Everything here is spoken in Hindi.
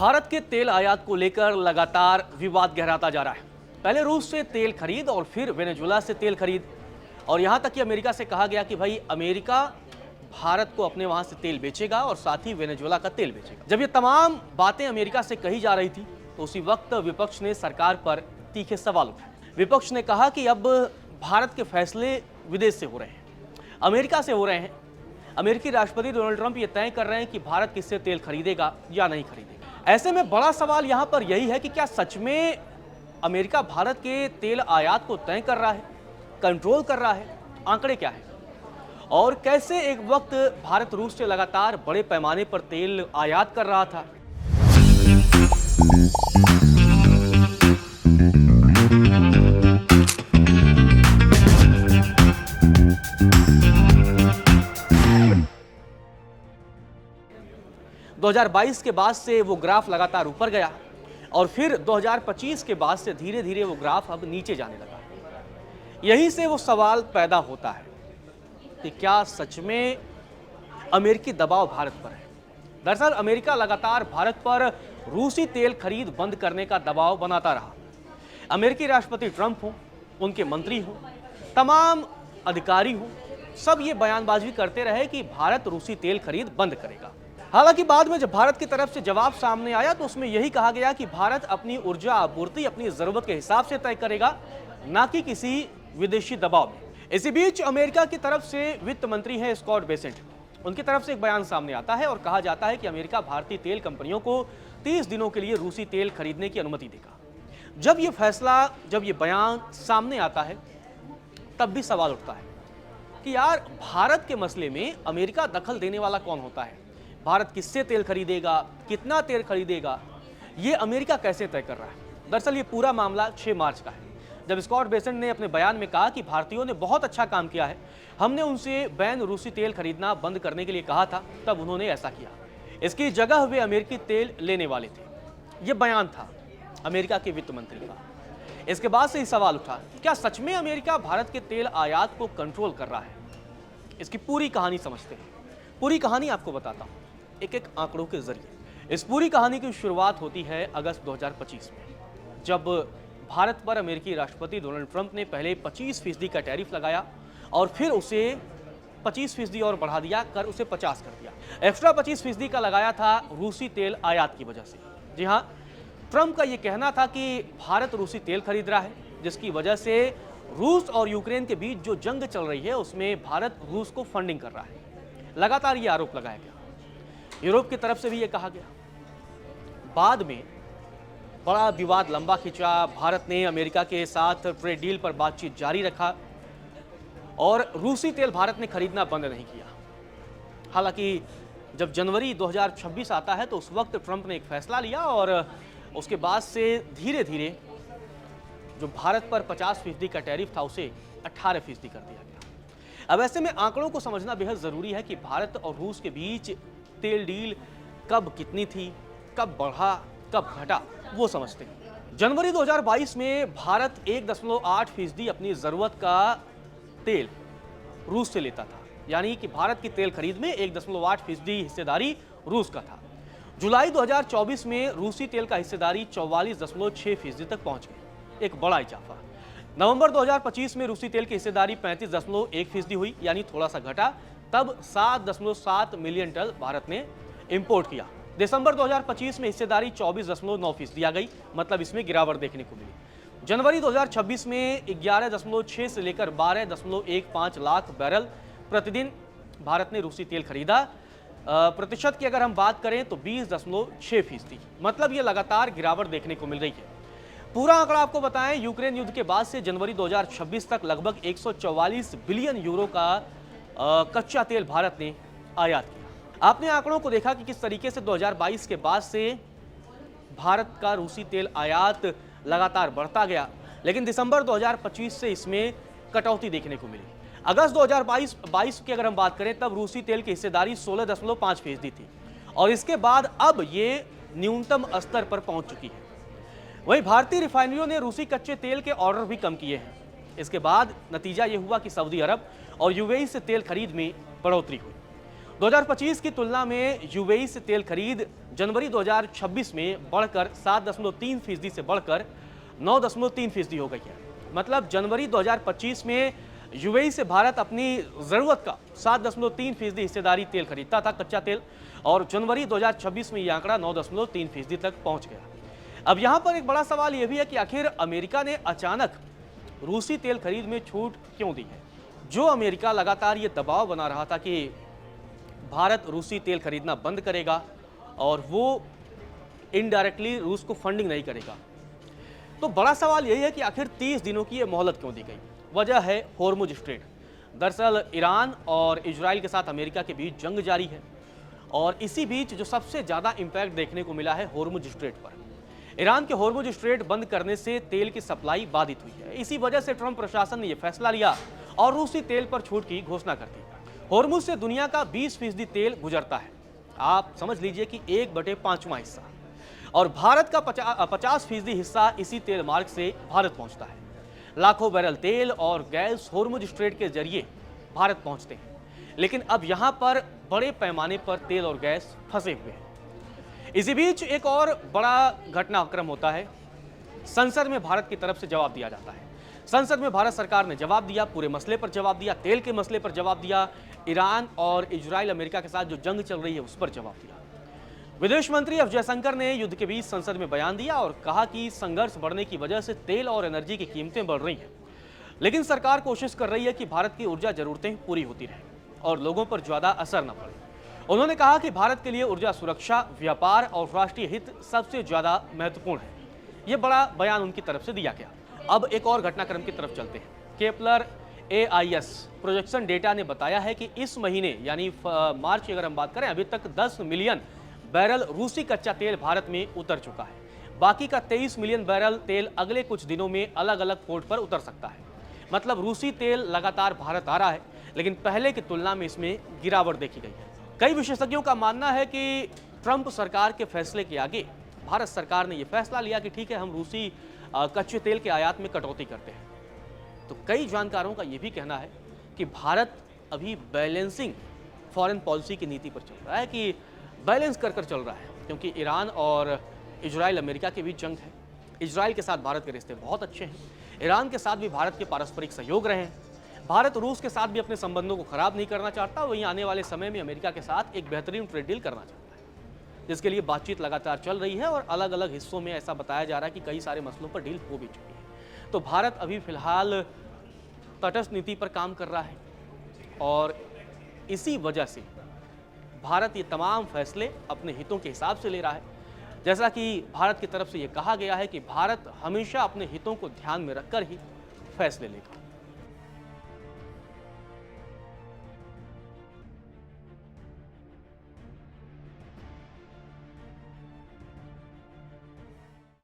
भारत के तेल आयात को लेकर लगातार विवाद गहराता जा रहा है। पहले रूस से तेल खरीद और फिर वेनेजुएला से तेल खरीद, और यहां तक कि अमेरिका से कहा गया कि भाई अमेरिका भारत को अपने वहां से तेल बेचेगा और साथ ही वेनेजुएला का तेल बेचेगा। जब ये तमाम बातें अमेरिका से कही जा रही थी तो उसी वक्त विपक्ष ने सरकार पर तीखे सवाल उठाए। विपक्ष ने कहा कि अब भारत के फैसले विदेश से हो रहे हैं, अमेरिका से हो रहे हैं। अमेरिकी राष्ट्रपति डोनाल्ड ट्रंप ये तय कर रहे हैं कि भारत किससे तेल खरीदेगा या नहीं खरीदेगा। ऐसे में बड़ा सवाल यहां पर यही है कि क्या सच में अमेरिका भारत के तेल आयात को तय कर रहा है, कंट्रोल कर रहा है? आंकड़े क्या है और कैसे एक वक्त भारत रूस से लगातार बड़े पैमाने पर तेल आयात कर रहा था। दो 2022 के बाद से वो ग्राफ लगातार ऊपर गया और फिर 2025 के बाद से धीरे धीरे वो ग्राफ अब नीचे जाने लगा। यहीं से वो सवाल पैदा होता है कि क्या सच में अमेरिकी दबाव भारत पर है। दरअसल अमेरिका लगातार भारत पर रूसी तेल खरीद बंद करने का दबाव बनाता रहा। अमेरिकी राष्ट्रपति ट्रंप हो, उनके मंत्री हो, तमाम अधिकारी हो, सब ये बयानबाजी करते रहे कि भारत रूसी तेल खरीद बंद करेगा। हालांकि बाद में जब भारत की तरफ से जवाब सामने आया तो उसमें यही कहा गया कि भारत अपनी ऊर्जा आपूर्ति अपनी जरूरत के हिसाब से तय करेगा, ना कि किसी विदेशी दबाव में। इसी बीच अमेरिका की तरफ से वित्त मंत्री हैं स्कॉट बेसेंट, उनकी तरफ से एक बयान सामने आता है और कहा जाता है कि अमेरिका भारतीय तेल कंपनियों को 30 दिनों के लिए रूसी तेल खरीदने की अनुमति देगा। जब ये फैसला, जब ये बयान सामने आता है तब भी सवाल उठता है कि यार भारत के मसले में अमेरिका दखल देने वाला कौन होता है? भारत किससे तेल खरीदेगा, कितना तेल खरीदेगा, ये अमेरिका कैसे तय कर रहा है? दरअसल ये पूरा मामला 6 मार्च का है, जब स्कॉट बेसेंट ने अपने बयान में कहा कि भारतीयों ने बहुत अच्छा काम किया है, हमने उनसे बैन रूसी तेल खरीदना बंद करने के लिए कहा था, तब उन्होंने ऐसा किया, इसकी जगह वे अमेरिकी तेल लेने वाले थे। ये बयान था अमेरिका के वित्त मंत्री का। इसके बाद से ही सवाल उठा, क्या सच में अमेरिका भारत के तेल आयात को कंट्रोल कर रहा है? इसकी पूरी कहानी समझते हैं। पूरी कहानी आपको बताता हूं एक एक आंकड़ों के जरिए। इस पूरी कहानी की शुरुआत होती है अगस्त 2025 में, जब भारत पर अमेरिकी राष्ट्रपति डोनाल्ड ट्रंप ने पहले 25% का टैरिफ लगाया और फिर उसे 25% और बढ़ा दिया कर उसे 50 कर दिया। एक्स्ट्रा 25% का लगाया था रूसी तेल आयात की वजह से। जी हाँ, ट्रंप का यह कहना था कि भारत रूसी तेल खरीद रहा है, जिसकी वजह से रूस और यूक्रेन के बीच जो जंग चल रही है उसमें भारत रूस को फंडिंग कर रहा है। लगातार ये आरोप लगाया गया। यूरोप की तरफ से भी ये कहा गया। बाद में बड़ा विवाद लंबा खिंचा। भारत ने अमेरिका के साथ ट्रेड डील पर बातचीत जारी रखा और रूसी तेल भारत ने खरीदना बंद नहीं किया। हालांकि जब जनवरी 2026 आता है तो उस वक्त ट्रंप ने एक फैसला लिया और उसके बाद से धीरे धीरे जो भारत पर 50% का टैरिफ था उसे 18% कर दिया गया। अब ऐसे में आंकड़ों को समझना बेहद जरूरी है कि भारत और रूस के बीच तेल डील कब कितनी थी, कब बढ़ा, कब घटा, वो समझते हैं। जनवरी 2022 में भारत 1.8% अपनी जरूरत का तेल रूस से लेता था, यानी कि भारत की तेल खरीद में 1.8% हिस्सेदारी रूस का था। जुलाई 2024 में रूसी तेल का हिस्सेदारी 44.6% तक पहुंच गई, एक बड़ा इजाफा। नवंबर 2025 में रूसी तेल की हिस्सेदारी 35.1% हुई, यानी थोड़ा सा घटा। तब 7.7 मिलियन टन भारत ने इंपोर्ट किया। दिसंबर 2025 में हिस्सेदारी 24.9% आ गई, मतलब इसमें गिरावट देखने को मिली। जनवरी 2026 में 11.6 से लेकर 12.15 लाख बैरल प्रतिदिन भारत ने रूसी तेल खरीदा। प्रतिशत की अगर हम बात करें तो 20.6%, मतलब ये लगातार गिरावट देखने को मिल रही है। पूरा आंकड़ा आपको बताएं, यूक्रेन युद्ध के बाद से जनवरी 2026 तक लगभग 144 बिलियन यूरो का कच्चा तेल भारत ने आयात किया। आपने आंकड़ों को देखा कि किस तरीके से 2022 के बाद से भारत का रूसी तेल आयात लगातार बढ़ता गया, लेकिन दिसंबर 2025 से इसमें कटौती देखने को मिली। अगस्त 2022 की अगर हम बात करें तब रूसी तेल की हिस्सेदारी 16.5% थी और इसके बाद अब ये न्यूनतम स्तर पर पहुंच चुकी है। वहीं भारतीय रिफाइनरियों ने रूसी कच्चे तेल के ऑर्डर भी कम किए हैं। इसके बाद नतीजा यह हुआ कि सऊदी अरब और यूएई से तेल खरीद में बढ़ोतरी हुई। 2025 की तुलना में यूएई से तेल खरीद जनवरी 2026 में बढ़कर 7.3% से बढ़कर 9.3% हो गई है। मतलब जनवरी 2025 में यूएई से भारत अपनी जरूरत का 7.3% हिस्सेदारी तेल खरीदता था, कच्चा तेल, और जनवरी 2026 में यह आंकड़ा 9.3% तक पहुंच गया। अब यहां पर एक बड़ा सवाल यह भी है कि आखिर अमेरिका ने अचानक रूसी तेल खरीद में छूट क्यों दी है। जो अमेरिका लगातार ये दबाव बना रहा था कि भारत रूसी तेल खरीदना बंद करेगा और वो इनडायरेक्टली रूस को फंडिंग नहीं करेगा, तो बड़ा सवाल यही है कि आखिर 30 दिनों की ये मोहलत क्यों दी गई। वजह है होर्मुज स्ट्रेट। दरअसल ईरान और इजराइल के साथ अमेरिका के बीच जंग जारी है और इसी बीच जो सबसे ज़्यादा इम्पैक्ट देखने को मिला है होर्मुज स्ट्रेट पर। ईरान के होर्मुज स्ट्रेट बंद करने से तेल की सप्लाई बाधित हुई है। इसी वजह से ट्रंप प्रशासन ने यह फैसला लिया और रूसी तेल पर छूट की घोषणा कर दी। होर्मुज से दुनिया का 20% तेल गुजरता है। आप समझ लीजिए कि 1/5वां हिस्सा, और भारत का 50% हिस्सा इसी तेल मार्ग से भारत पहुंचता है। लाखों बैरल तेल और गैस होर्मुज स्ट्रेट के जरिए भारत पहुंचते हैं, लेकिन अब यहां पर बड़े पैमाने पर तेल और गैस फंसे हुए हैं। इसी बीच एक और बड़ा घटनाक्रम होता है। संसद में भारत की तरफ से जवाब दिया जाता है। संसद में भारत सरकार ने जवाब दिया, पूरे मसले पर जवाब दिया, तेल के मसले पर जवाब दिया, ईरान और इजराइल अमेरिका के साथ जो जंग चल रही है उस पर जवाब दिया। विदेश मंत्री एस जयशंकर ने युद्ध के बीच संसद में बयान दिया और कहा कि संघर्ष बढ़ने की वजह से तेल और एनर्जी की कीमतें बढ़ रही हैं, लेकिन सरकार कोशिश कर रही है कि भारत की ऊर्जा जरूरतें पूरी होती रहें और लोगों पर ज्यादा असर न पड़े। उन्होंने कहा कि भारत के लिए ऊर्जा सुरक्षा, व्यापार और राष्ट्रीय हित सबसे ज्यादा महत्वपूर्ण है। यह बड़ा बयान उनकी तरफ से दिया गया। अब एक और घटनाक्रम की तरफ चलते हैं। केपलर AIS प्रोजेक्शन डेटा ने बताया है कि इस महीने यानी मार्च की अगर हम बात करें, अभी तक 10 मिलियन बैरल रूसी कच्चा तेल भारत में उतर चुका है। बाकी का 23 मिलियन बैरल तेल अगले कुछ दिनों में अलग अलग पोर्ट पर उतर सकता है। मतलब रूसी तेल लगातार भारत आ रहा है, लेकिन पहले की तुलना में इसमें गिरावट देखी गई है। कई विशेषज्ञों का मानना है कि ट्रंप सरकार के फैसले के आगे भारत सरकार ने यह फैसला लिया कि ठीक है, हम रूसी कच्चे तेल के आयात में कटौती करते हैं। तो कई जानकारों का यह भी कहना है कि भारत अभी बैलेंसिंग फॉरेन पॉलिसी की नीति पर चल रहा है, कि बैलेंस कर चल रहा है, क्योंकि ईरान और इजराइल अमेरिका के बीच जंग है। इजराइल के साथ भारत के रिश्ते बहुत अच्छे हैं, ईरान के साथ भी भारत के पारस्परिक सहयोग रहे हैं। भारत रूस के साथ भी अपने संबंधों को खराब नहीं करना चाहता, वहीं आने वाले समय में अमेरिका के साथ एक बेहतरीन ट्रेड डील करना चाहता है, जिसके लिए बातचीत लगातार चल रही है और अलग अलग हिस्सों में ऐसा बताया जा रहा है कि कई सारे मसलों पर डील हो भी चुकी है। तो भारत अभी फिलहाल तटस्थ नीति पर काम कर रहा है और इसी वजह से भारत ये तमाम फैसले अपने हितों के हिसाब से ले रहा है। जैसा कि भारत की तरफ से ये कहा गया है कि भारत हमेशा अपने हितों को ध्यान में रखकर ही फैसले लेगा।